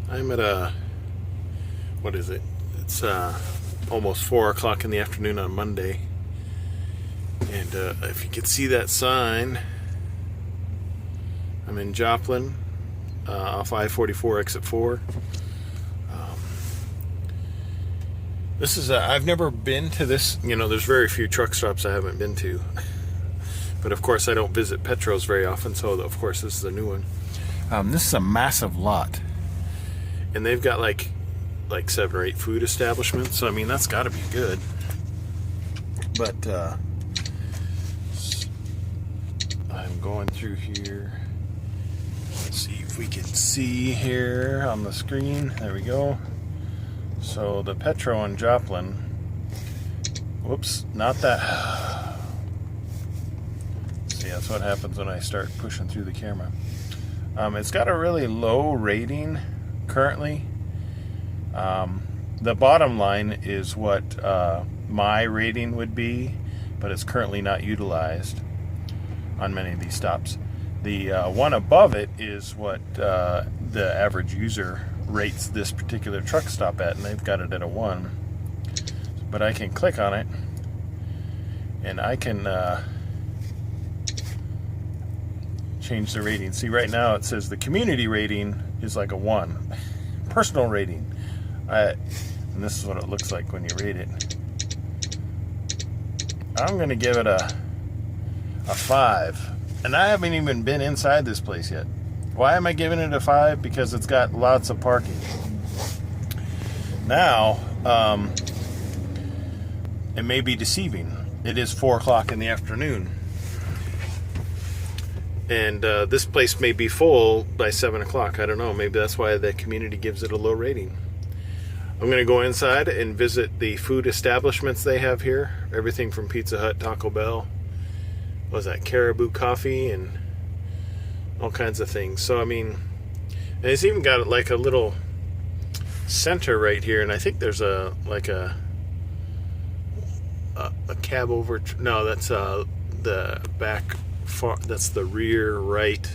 I'm at what is it? It's almost 4 o'clock in the afternoon on Monday. And if you could see that sign, I'm in Joplin, off I-44 exit 4. This is I've never been to this. There's very few truck stops I haven't been to. But of course I don't visit Petros very often, so of course this is a new one. This is a massive lot. And they've got like 7 or 8 food establishments, so I mean that's got to be good. But I'm going through here. Let's see if we can see here on the screen. There we go. So the Petro in Joplin. Whoops, not that. See, that's what happens when I start pushing through the camera. It's got a really low rating currently. The bottom line is what my rating would be, but it's currently not utilized on many of these stops. The one above it is what the average user rates this particular truck stop at, and they've got it at a 1. But I can click on it, and I can change the rating. See, right now it says the community rating is like a 1. Personal rating. And this is what it looks like when you rate it. I'm going to give it a 5. And I haven't even been inside this place yet. Why am I giving it a 5? Because it's got lots of parking. Now, it may be deceiving. It is 4 o'clock in the afternoon. And this place may be full by 7 o'clock. I don't know. Maybe that's why the community gives it a low rating. I'm going to go inside and visit the food establishments they have here. Everything from Pizza Hut, Taco Bell. What was that? Caribou Coffee and all kinds of things. So, I mean, and it's even got like a little center right here. And I think there's a cab over. No, that's the back. That's the rear right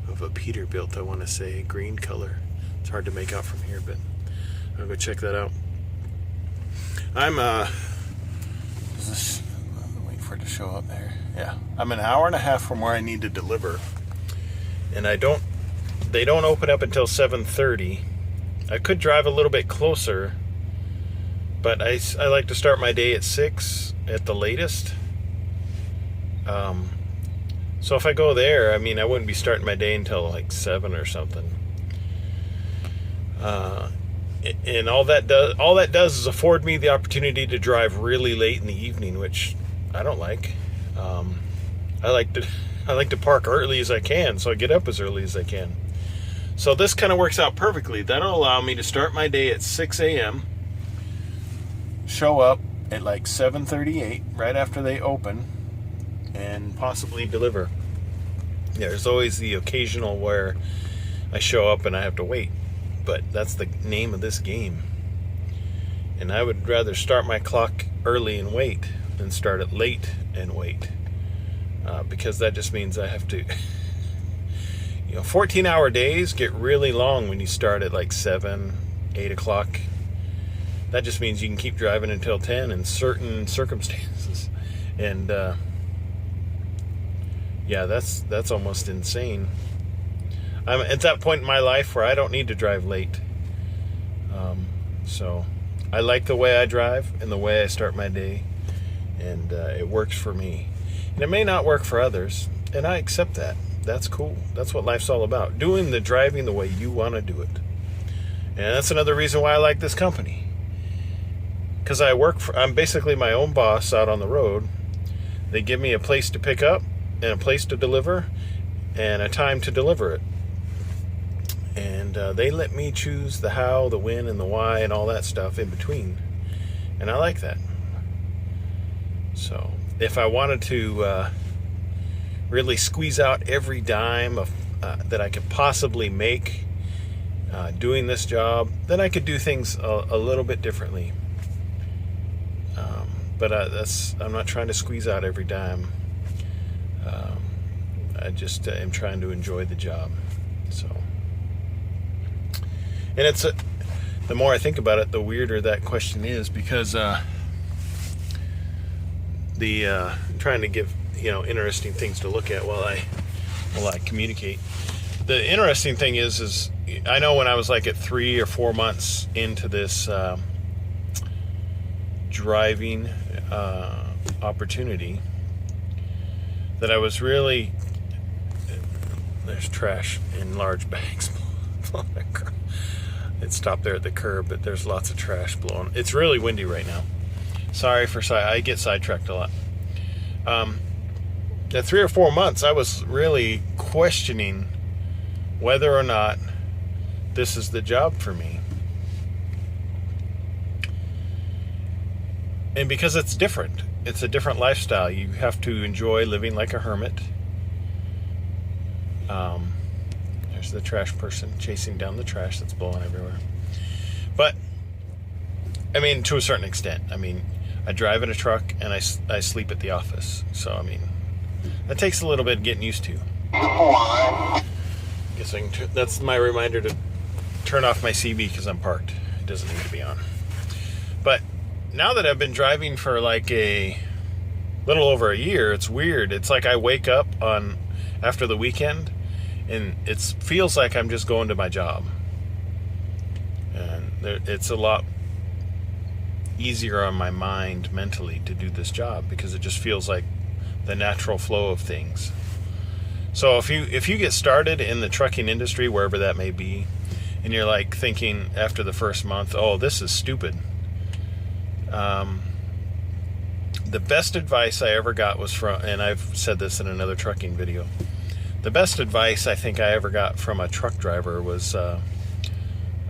of a Peterbilt, I want to say, green color. It's hard to make out from here, but I'll go check that out. I'm wait for it to show up there. Yeah, I'm an hour and a half from where I need to deliver, and they don't open up until 7:30. I could drive a little bit closer, but I like to start my day at 6 at the latest. So if I go there, I mean, I wouldn't be starting my day until like 7 or something. And all that does is afford me the opportunity to drive really late in the evening, which I don't like. I like to park early as I can, so I get up as early as I can. So this kind of works out perfectly. That'll allow me to start my day at 6 a.m., show up at like 7:38, right after they open, and possibly deliver. Yeah, there's always the occasional where I show up and I have to wait, but that's the name of this game. And I would rather start my clock early and wait than start it late and wait, because that just means I have to 14-hour days get really long when you start at like 7, 8 o'clock. That just means you can keep driving until 10 in certain circumstances. And yeah, that's almost insane. I'm at that point in my life where I don't need to drive late. So I like the way I drive and the way I start my day, and it works for me. And it may not work for others, and I accept that. That's cool. That's what life's all about. Doing the driving the way you want to do it. And that's another reason why I like this company. Because I'm basically my own boss out on the road. They give me a place to pick up and a place to deliver and a time to deliver it. And they let me choose the how, the when, and the why, and all that stuff in between. And I like that. So if I wanted to really squeeze out every dime that I could possibly make doing this job, then I could do things a little bit differently. But I'm not trying to squeeze out every dime. I just am trying to enjoy the job. So And it's the more I think about it, the weirder that question is, because I'm trying to give interesting things to look at while I communicate. The interesting thing is I know when I was like at 3 or 4 months into this driving opportunity, that I was really, there's trash in large bags. It stopped there at the curb, but there's lots of trash blowing. It's really windy right now. Sorry for I get sidetracked a lot. At 3 or 4 months, I was really questioning whether or not this is the job for me. And because it's different. It's a different lifestyle. You have to enjoy living like a hermit. There's the trash person chasing down the trash that's blowing everywhere. But, I mean, to a certain extent. I mean, I drive in a truck and I sleep at the office. So, I mean, that takes a little bit getting used to. Guess that's my reminder to turn off my CB because I'm parked. It doesn't need to be on. But now that I've been driving for like a little over a year, it's weird. It's like I wake up after the weekend and it feels like I'm just going to my job. And it's a lot easier on my mind mentally to do this job because it just feels like the natural flow of things. So if you get started in the trucking industry, wherever that may be, and you're like thinking after the first month, oh, this is stupid. The best advice I ever got was from, and I've said this in another trucking video, the best advice I think I ever got from a truck driver was a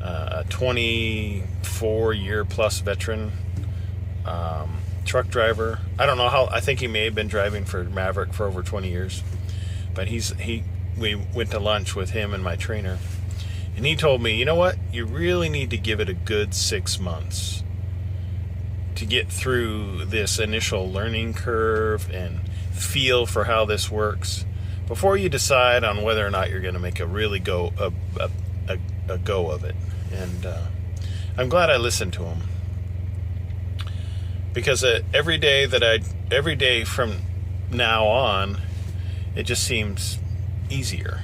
24-year plus veteran truck driver. I don't know how, I think he may have been driving for Maverick for over 20 years. But we went to lunch with him and my trainer. And he told me, you know what? You really need to give it a good 6 months to get through this initial learning curve and feel for how this works before you decide on whether or not you're going to make a really go of it. And I'm glad I listened to him, because every day from now on, it just seems easier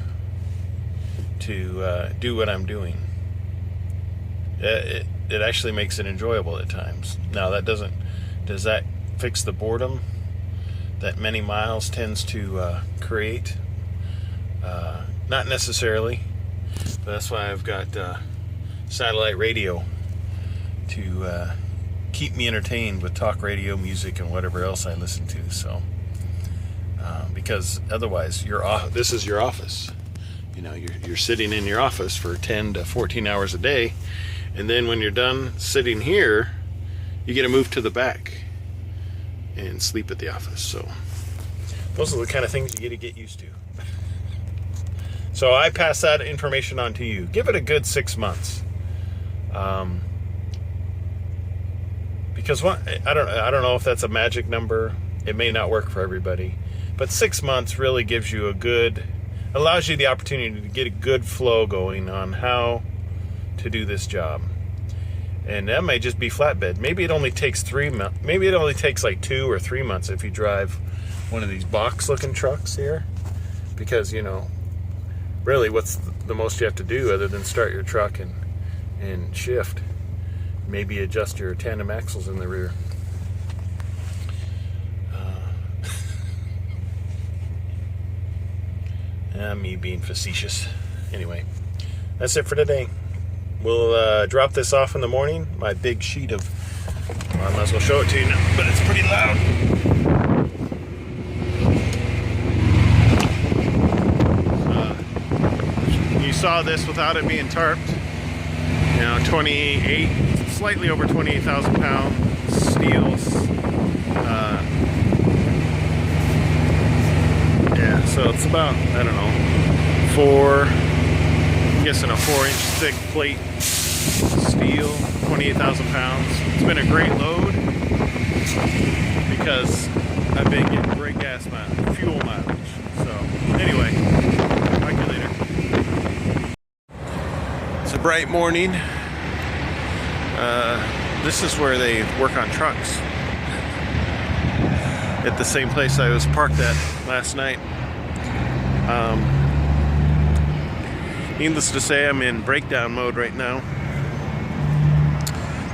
to do what I'm doing. It actually makes it enjoyable at times. Now, does that fix the boredom that many miles tends to create? Not necessarily, but that's why I've got satellite radio to keep me entertained with talk radio, music, and whatever else I listen to. So, because otherwise, this is your office. You're sitting in your office for 10 to 14 hours a day, and then when you're done sitting here, you get to move to the back and sleep at the office. So those are the kind of things you get used to. So I pass that information on to you. Give it a good 6 months. Because I don't know if that's a magic number. It may not work for everybody, but 6 months really gives you allows you the opportunity to get a good flow going on how to do this job. And that may just be flatbed. Maybe it only takes 3 months. Maybe it only takes like 2 or 3 months if you drive one of these box-looking trucks here, because really, what's the most you have to do other than start your truck and shift? Maybe adjust your tandem axles in the rear. Me being facetious. Anyway, that's it for today. We'll drop this off in the morning. My big sheet of, I might as well show it to you now, but it's pretty loud. You saw this without it being tarped. 28, slightly over 28,000 pound steels. Yeah, so it's about, I don't know, I'm guessing a 4-inch thick plate steel, 28,000 pounds. It's been a great load because I've been getting great fuel mileage. So anyway, talk to you later. So bright morning. This is where they work on trucks. At the same place I was parked at last night. Needless to say, I'm in breakdown mode right now.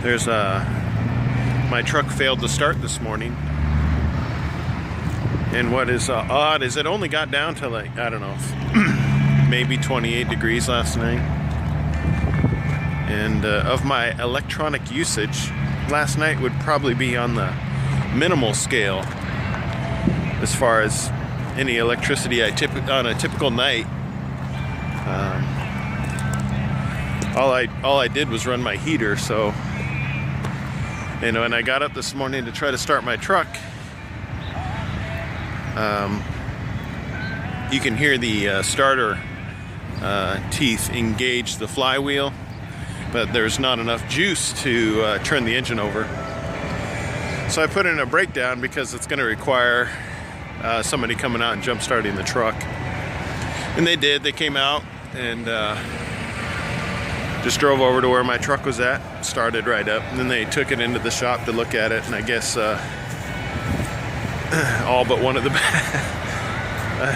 There's my truck failed to start this morning. And what is odd is it only got down to, like, I don't know, maybe 28 degrees last night. And of my electronic usage, last night would probably be on the minimal scale as far as any electricity on a typical night. All I did was run my heater, so when I got up this morning to try to start my truck, you can hear the starter teeth engage the flywheel, but there's not enough juice to turn the engine over. So I put in a breakdown because it's going to require somebody coming out and jump starting the truck. And they did. They came out and just drove over to where my truck was at, started right up, and then they took it into the shop to look at it, and I guess all but one of the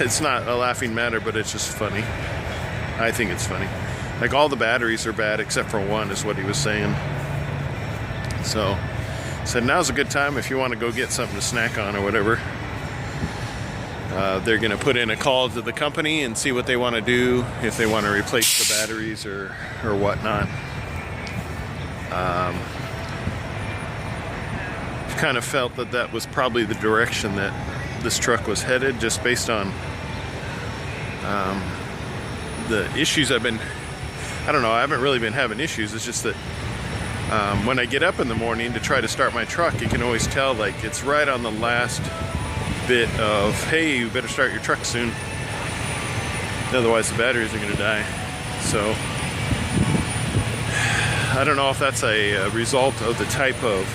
it's not a laughing matter, but it's just funny. I think it's funny. Like, all the batteries are bad except for one, is what he was saying. So said now's a good time if you want to go get something to snack on or whatever. They're going to put in a call to the company and see what they want to do, if they want to replace the batteries or whatnot. Kind of felt that was probably the direction that this truck was headed, just based on the issues I don't know, I haven't really been having issues. It's just that when I get up in the morning to try to start my truck, you can always tell, like, it's right on the last bit of, hey, you better start your truck soon, otherwise the batteries are going to die. So I don't know if that's a result of the type of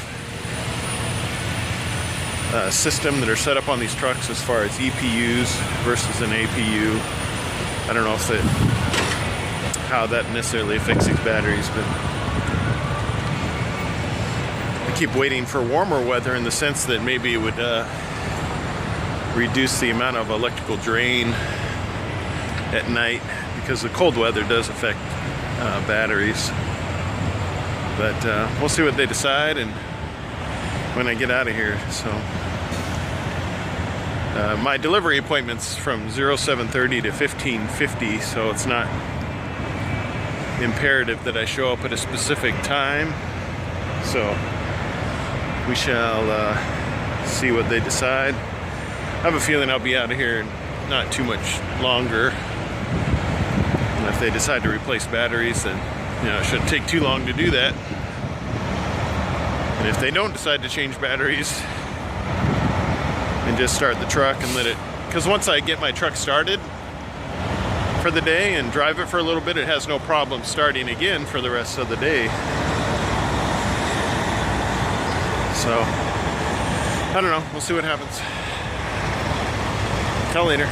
system that are set up on these trucks as far as EPUs versus an APU. I don't know if how that necessarily affects these batteries, but I keep waiting for warmer weather, in the sense that maybe it would reduce the amount of electrical drain at night, because the cold weather does affect batteries. But we'll see what they decide and when I get out of here. So my delivery appointment's from 07:30 to 15:50, so it's not imperative that I show up at a specific time. So we shall see what they decide. I have a feeling I'll be out of here not too much longer. And if they decide to replace batteries, then it shouldn't take too long to do that. And if they don't decide to change batteries and just start the truck and let it, because once I get my truck started for the day and drive it for a little bit, it has no problem starting again for the rest of the day. So I don't know, we'll see what happens. Till later.